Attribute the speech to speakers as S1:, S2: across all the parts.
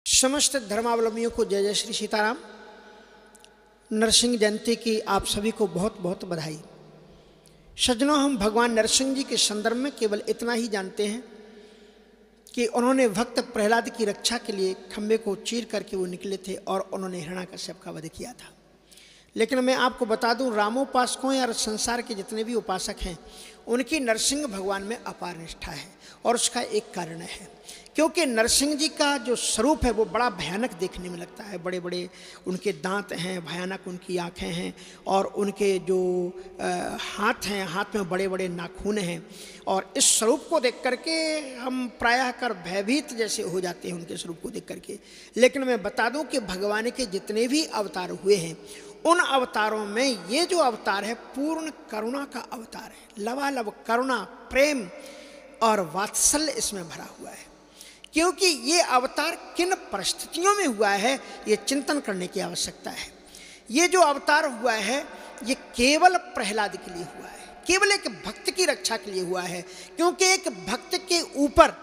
S1: समस्त धर्मावलंबियों को जय जय श्री सीताराम। नरसिंह जयंती की आप सभी को बहुत बहुत बधाई। सज्जनों, हम भगवान नरसिंह जी के संदर्भ में केवल इतना ही जानते हैं कि उन्होंने भक्त प्रहलाद की रक्षा के लिए खंबे को चीर करके वो निकले थे और उन्होंने हिरण्याकश्यप का वध किया था। लेकिन मैं आपको बता दूं, रामोपासकों या संसार के जितने भी उपासक हैं उनकी नरसिंह भगवान में अपार निष्ठा है। और उसका एक कारण है, क्योंकि नरसिंह जी का जो स्वरूप है वो बड़ा भयानक देखने में लगता है। बड़े बड़े उनके दांत हैं, भयानक उनकी आँखें हैं और उनके जो हाथ हैं, हाथ में बड़े बड़े नाखून हैं। और इस स्वरूप को देख करके हम प्रायः कर भयभीत जैसे हो जाते हैं उनके स्वरूप को देख करके। लेकिन मैं बता दूं कि भगवान के जितने भी अवतार हुए हैं उन अवतारों में ये जो अवतार है पूर्ण करुणा का अवतार है। लबालब करुणा, प्रेम और वात्सल्य इसमें भरा हुआ है। क्योंकि ये अवतार किन परिस्थितियों में हुआ है ये चिंतन करने की आवश्यकता है। ये जो अवतार हुआ है ये केवल प्रहलाद के लिए हुआ है, केवल एक भक्त की रक्षा के लिए हुआ है। क्योंकि एक भक्त के ऊपर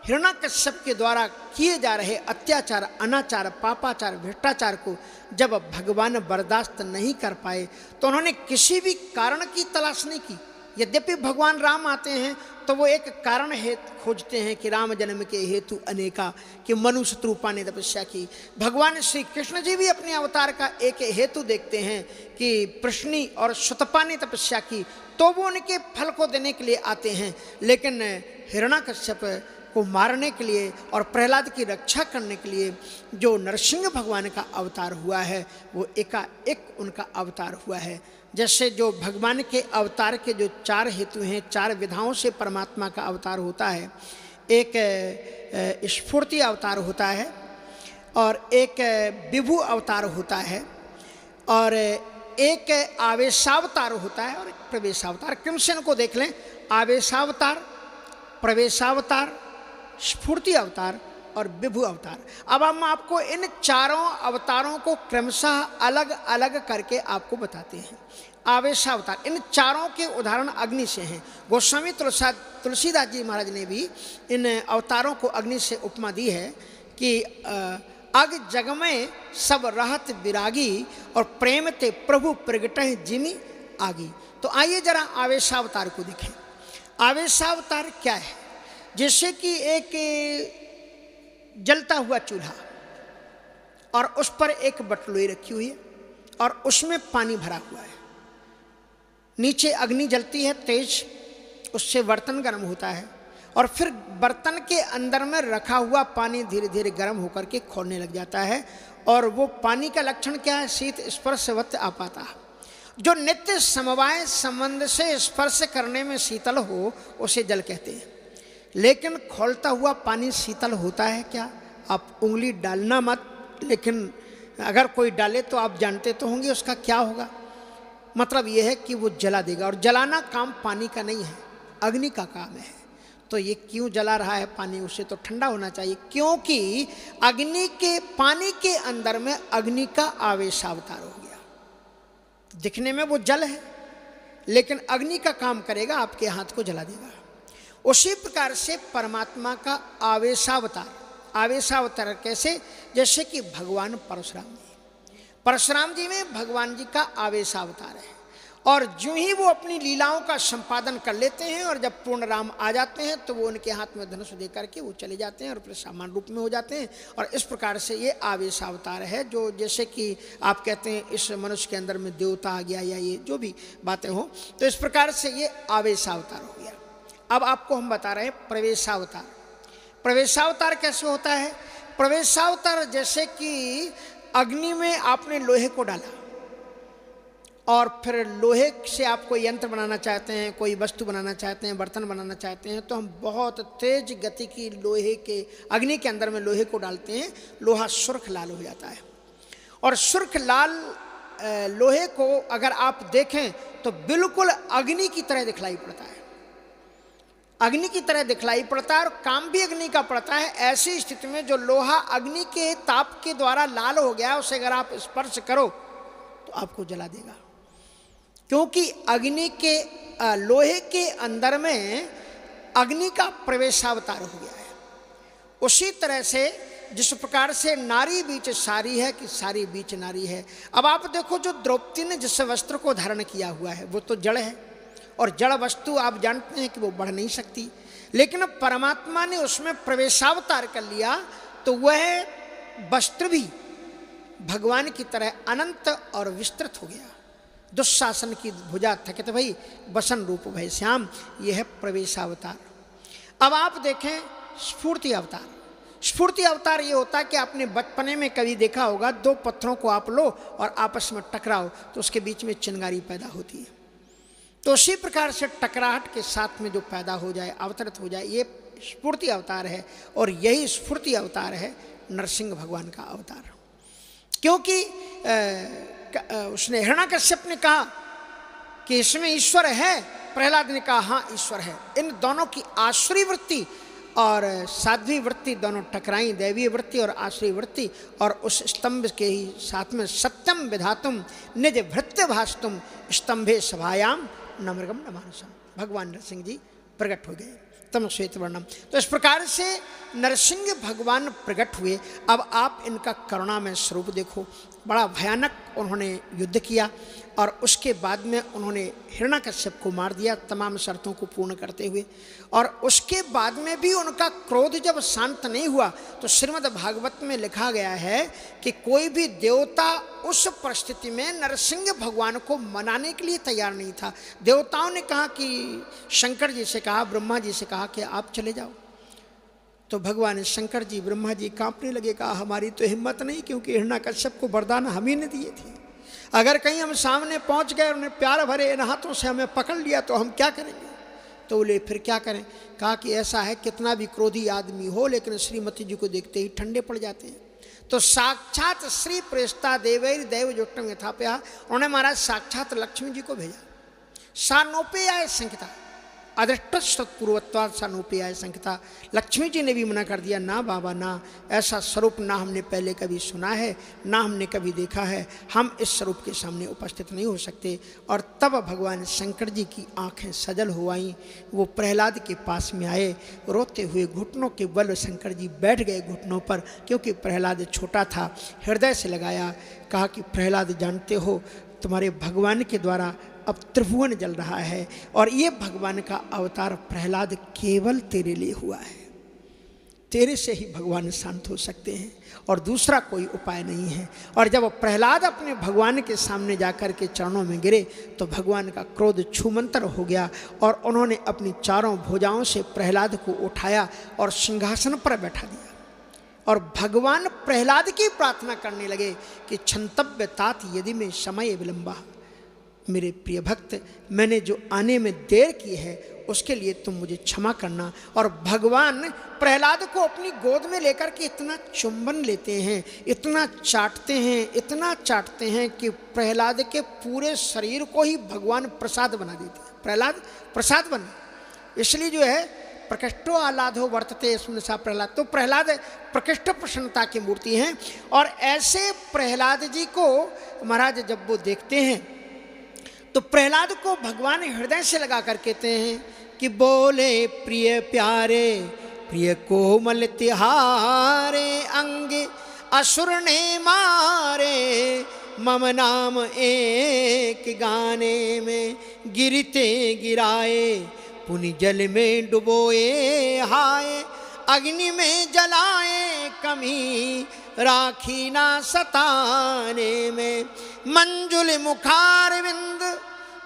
S1: हिरण्याकश्यप के द्वारा किए जा रहे अत्याचार, अनाचार, पापाचार, भ्रष्टाचार को जब भगवान बर्दाश्त नहीं कर पाए तो उन्होंने किसी भी कारण की तलाश नहीं की। यद्यपि भगवान राम आते हैं तो वो एक कारण खोजते हैं कि राम जन्म के हेतु अनेका, कि मनु शत्रुपा ने तपस्या की। भगवान श्री कृष्ण जी भी अपने अवतार का एक हेतु देखते हैं कि प्रश्नी और सुतपा ने तपस्या की, तो वो उनके फल को देने के लिए आते हैं। लेकिन हिरण्याकश्यप को मारने के लिए और प्रहलाद की रक्षा करने के लिए जो नरसिंह भगवान का अवतार हुआ है वो एकाएक उनका अवतार हुआ है। जैसे जो भगवान के अवतार के जो चार हेतु हैं, चार विधाओं से परमात्मा का अवतार होता है। एक स्फूर्ति अवतार होता है और एक विभु अवतार होता है और एक आवेशावतार होता है और एक प्रवेशावतार। क्रमशः को देख लें, आवेशावतार, प्रवेशावतार, स्फूर्ति अवतार और विभु अवतार। अब हम आपको इन चारों अवतारों को क्रमशः अलग अलग करके आपको बताते हैं। आवेशावतार, इन चारों के उदाहरण अग्नि से हैं। गोस्वामी तुलसीदास जी महाराज ने भी इन अवतारों को अग्नि से उपमा दी है कि अग जग में सब रहत विरागी और प्रेम ते प्रभु प्रगटहि जिमि आगी। तो आइए जरा आवेशावतार को देखें। आवेशावतार क्या है? जैसे कि एक जलता हुआ चूल्हा और उस पर एक बटलोई रखी हुई है और उसमें पानी भरा हुआ है। नीचे अग्नि जलती है तेज, उससे बर्तन गर्म होता है और फिर बर्तन के अंदर में रखा हुआ पानी धीरे धीरे गर्म होकर के खौलने लग जाता है। और वो पानी का लक्षण क्या है? शीत स्पर्शवत् आपाता। जो नित्य समवाय संबंध से स्पर्श करने में शीतल हो उसे जल कहते हैं। लेकिन खौलता हुआ पानी शीतल होता है क्या? आप उंगली डालना मत, लेकिन अगर कोई डाले तो आप जानते तो होंगे उसका क्या होगा। मतलब यह है कि वो जला देगा। और जलाना काम पानी का नहीं है, अग्नि का काम है। तो ये क्यों जला रहा है पानी? उससे तो ठंडा होना चाहिए। क्योंकि अग्नि के पानी के अंदर में अग्नि का आवेशावतार हो गया। दिखने में वो जल है लेकिन अग्नि का काम करेगा, आपके हाथ को जला देगा। उसी प्रकार से परमात्मा का आवेशावतार। आवेशावतार कैसे? जैसे कि भगवान परशुराम जी में भगवान जी का आवेशावतार है। और जो ही वो अपनी लीलाओं का संपादन कर लेते हैं और जब पूर्ण राम आ जाते हैं तो वो उनके हाथ में धनुष दे करके वो चले जाते हैं और फिर सामान्य रूप में हो जाते हैं। और इस प्रकार से ये आवेशावतार है। जो जैसे कि आप कहते हैं इस मनुष्य के अंदर में देवता आ गया या ये जो भी बातें हों, तो इस प्रकार से ये आवेशावतार हो गया। अब आपको हम बता रहे हैं प्रवेशावतार। प्रवेशावतार कैसे होता है? प्रवेशावतार जैसे कि अग्नि में आपने लोहे को डाला और फिर लोहे से आप कोई यंत्र बनाना चाहते हैं, कोई वस्तु बनाना चाहते हैं, बर्तन बनाना चाहते हैं, तो हम बहुत तेज गति की लोहे के अग्नि के अंदर में लोहे को डालते हैं। लोहा सुर्ख लाल हो जाता है और सुर्ख लाल लोहे को अगर आप देखें तो बिल्कुल अग्नि की तरह दिखलाई पड़ता है। अग्नि की तरह दिखलाई पड़ता है और काम भी अग्नि का पड़ता है। ऐसी स्थिति में जो लोहा अग्नि के ताप के द्वारा लाल हो गया, उसे अगर आप स्पर्श करो तो आपको जला देगा। क्योंकि अग्नि के लोहे के अंदर में अग्नि का प्रवेशावतार हो गया है। उसी तरह से जिस प्रकार से नारी बीच सारी है कि सारी बीच नारी है। अब आप देखो, जो द्रौपदी ने जिस वस्त्र को धारण किया हुआ है वो तो जड़ है, और जड़ वस्तु आप जानते हैं कि वो बढ़ नहीं सकती, लेकिन परमात्मा ने उसमें प्रवेशावतार कर लिया तो वह वस्त्र भी भगवान की तरह अनंत और विस्तृत हो गया। दुशासन की भुजा थकित भई बसन रूप भय श्याम, यह है प्रवेशावतार। अब आप देखें स्फूर्ति अवतार। स्फूर्ति अवतार ये होता है कि आपने बचपने में कभी देखा होगा, दो पत्थरों को आप लो और आपस में टकराओ तो उसके बीच में चिंगारी पैदा होती है। तो उसी प्रकार से टकराहट के साथ में जो पैदा हो जाए, अवतरित हो जाए, ये स्फूर्ति अवतार है। और यही स्फूर्ति अवतार है नरसिंह भगवान का अवतार। क्योंकि उसने हिरण्याकश्यप ने कहा कि इसमें ईश्वर है, प्रहलाद ने कहा हाँ ईश्वर है। इन दोनों की आसुरी वृत्ति और साध्वी वृत्ति दोनों टकराई, दैवीय वृत्ति और आसुरी वृत्ति, और उस स्तंभ के ही साथ में सत्यम विधातुम निज भृत्य भास्तुम स्तंभे सभायाम नमृगम न मानसम। भगवान नरसिंह जी प्रकट हो गए तम श्वेत वर्णम। तो इस प्रकार से नरसिंह भगवान प्रकट हुए। अब आप इनका करुणामय स्वरूप देखो, बड़ा भयानक उन्होंने युद्ध किया और उसके बाद में उन्होंने हिरण्याकश्यप को मार दिया तमाम शर्तों को पूर्ण करते हुए। और उसके बाद में भी उनका क्रोध जब शांत नहीं हुआ तो श्रीमद् भागवत में लिखा गया है कि कोई भी देवता उस परिस्थिति में नरसिंह भगवान को मनाने के लिए तैयार नहीं था। देवताओं ने कहा कि शंकर जी से कहा, ब्रह्मा जी से कहा कि आप चले जाओ। तो भगवान शंकर जी, ब्रह्मा जी कांपने लगे, कहा हमारी तो हिम्मत नहीं, क्योंकि हिरण्याकश्यप को वरदान हम ही ने दिए थे। अगर कहीं हम सामने पहुंच गए, उन्हें प्यार भरे इन हाथों से हमें पकड़ लिया तो हम क्या करेंगे। तो बोले फिर क्या करें। कहा कि ऐसा है, कितना भी क्रोधी आदमी हो लेकिन श्रीमती जी को देखते ही ठंडे पड़ जाते हैं। तो साक्षात श्री प्रेष्ठा देवैर देव जोटम यथाप्या, उन्होंने महाराज साक्षात लक्ष्मी जी को भेजा। सानोपेयाय संहिता, अदृष्टपूर्वत्वाद सानोपेयाय संहिता। लक्ष्मी जी ने भी मना कर दिया, ना बाबा ना, ऐसा स्वरूप ना हमने पहले कभी सुना है, ना हमने कभी देखा है, हम इस स्वरूप के सामने उपस्थित नहीं हो सकते। और तब भगवान शंकर जी की आंखें सजल हो आईं, वो प्रहलाद के पास में आए, रोते हुए घुटनों के बल शंकर जी बैठ गए घुटनों पर, क्योंकि प्रहलाद छोटा था। हृदय से लगाया, कहा कि प्रहलाद जानते हो तुम्हारे भगवान के द्वारा अब त्रिभुवन जल रहा है, और ये भगवान का अवतार प्रहलाद केवल तेरे लिए हुआ है। तेरे से ही भगवान शांत हो सकते हैं और दूसरा कोई उपाय नहीं है। और जब प्रहलाद अपने भगवान के सामने जाकर के चरणों में गिरे तो भगवान का क्रोध छूमंतर हो गया और उन्होंने अपनी चारों भुजाओं से प्रहलाद को उठाया और सिंहासन पर बैठा दिया। और भगवान प्रहलाद की प्रार्थना करने लगे कि क्षंतव्य तात यदि में समय विलंबा, मेरे प्रिय भक्त, मैंने जो आने में देर की है उसके लिए तुम मुझे क्षमा करना। और भगवान प्रहलाद को अपनी गोद में लेकर के इतना चुंबन लेते हैं, इतना चाटते हैं, इतना चाटते हैं कि प्रहलाद के पूरे शरीर को ही भगवान प्रसाद बना देते हैं। प्रहलाद प्रसाद बना, इसलिए जो है प्रकृष्टो आह्लादो वर्तते सा प्रहलाद। तो प्रहलाद प्रकृष्ट प्रसन्नता की मूर्ति हैं। और ऐसे प्रहलाद जी को महाराज जब वो देखते हैं तो प्रहलाद को भगवान हृदय से लगा कर कहते हैं कि बोले प्रिय प्यारे प्रिय कोमल तिहारे अंग असुर ने मारे, मम नाम एक गाने में गिरते गिराए, पुनि जल में डुबोए हाय, अग्नि में जलाए कमी राखी ना सताने में, मंजुल मुखारविंद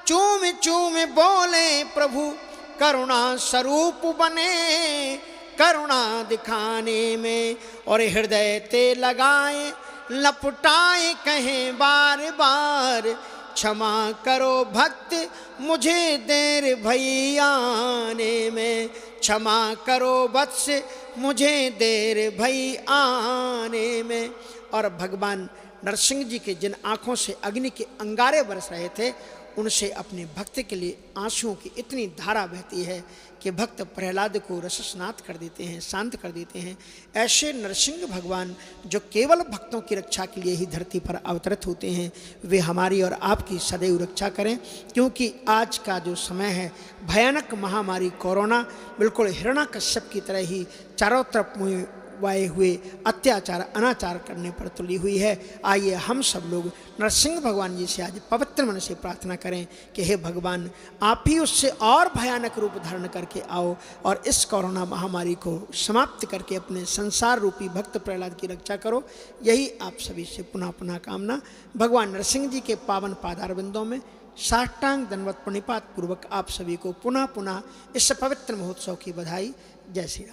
S1: चूम चूम बोले प्रभु, करुणा स्वरूप बने करुणा दिखाने में, और हृदय ते लगाए लपटाए कहें बार बार, क्षमा करो भक्त मुझे देर भई आने में, क्षमा करो वत्स मुझे देर भई आने में। और भगवान नरसिंह जी के जिन आँखों से अग्नि के अंगारे बरस रहे थे, उनसे अपने भक्त के लिए आंसुओं की इतनी धारा बहती है कि भक्त प्रहलाद को रसस्नात कर देते हैं, शांत कर देते हैं। ऐसे नरसिंह भगवान जो केवल भक्तों की रक्षा के लिए ही धरती पर अवतरित होते हैं, वे हमारी और आपकी सदैव रक्षा करें। क्योंकि आज का जो समय है, भयानक महामारी कोरोना बिल्कुल हिरण्याकश्यप की तरह ही चारों तरफ वाए हुए अत्याचार अनाचार करने पर तुली हुई है। आइए हम सब लोग नरसिंह भगवान जी से आज पवित्र मन से प्रार्थना करें कि हे भगवान, आप ही उससे और भयानक रूप धारण करके आओ और इस कोरोना महामारी को समाप्त करके अपने संसार रूपी भक्त प्रहलाद की रक्षा करो। यही आप सभी से पुनः पुनः कामना। भगवान नरसिंह जी के पावन पादारविंदों में साष्टांग दंडवत प्रणिपात पूर्वक आप सभी को पुनः पुनः इस पवित्र महोत्सव की बधाई। जय श्री राम।